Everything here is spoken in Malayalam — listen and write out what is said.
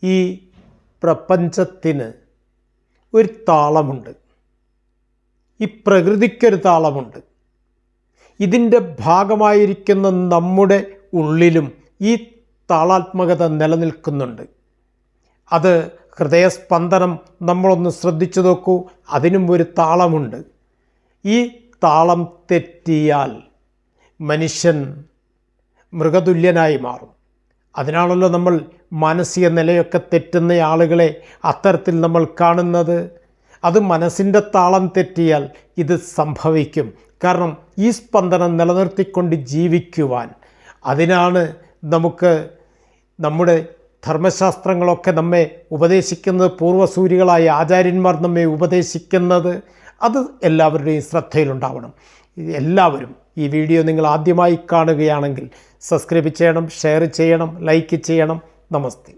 ഈ പ്രപഞ്ചത്തിന് ഒരു താളമുണ്ട്, ഈ പ്രകൃതിക്കൊരു താളമുണ്ട്. ഇതിൻ്റെ ഭാഗമായിരിക്കുന്ന നമ്മുടെ ഉള്ളിലും ഈ താളാത്മകത നിലനിൽക്കുന്നുണ്ട്. അത് ഹൃദയസ്പന്ദനം നമ്മളൊന്ന് ശ്രദ്ധിച്ചു നോക്കൂ, അതിനും ഒരു താളമുണ്ട്. ഈ താളം തെറ്റിയാൽ മനുഷ്യൻ മൃഗതുല്യനായി മാറും. അതിനാണല്ലോ നമ്മൾ മാനസിക നിലയൊക്കെ തെറ്റുന്ന ആളുകളെ അത്തരത്തിൽ നമ്മൾ കാണുന്നത്. അത് മനസ്സിൻ്റെ താളം തെറ്റിയാൽ ഇത് സംഭവിക്കും. കാരണം ഈ സ്പന്ദനം നിലനിർത്തിക്കൊണ്ട് ജീവിക്കുവാൻ, അതിനാണ് നമുക്ക് നമ്മുടെ ധർമ്മശാസ്ത്രങ്ങളൊക്കെ നമ്മെ ഉപദേശിക്കുന്നത്, പൂർവ്വസൂരികളായ ആചാര്യന്മാർ നമ്മെ ഉപദേശിക്കുന്നത്. അത് എല്ലാവരുടെയും ശ്രദ്ധയിലുണ്ടാവണം. എല്ലാവരും ഈ വീഡിയോ നിങ്ങൾ ആദ്യമായി കാണുകയാണെങ്കിൽ സബ്സ്ക്രൈബ് ചെയ്യണം, ഷെയർ ചെയ്യണം, ലൈക്ക് ചെയ്യണം. നമസ്തേ.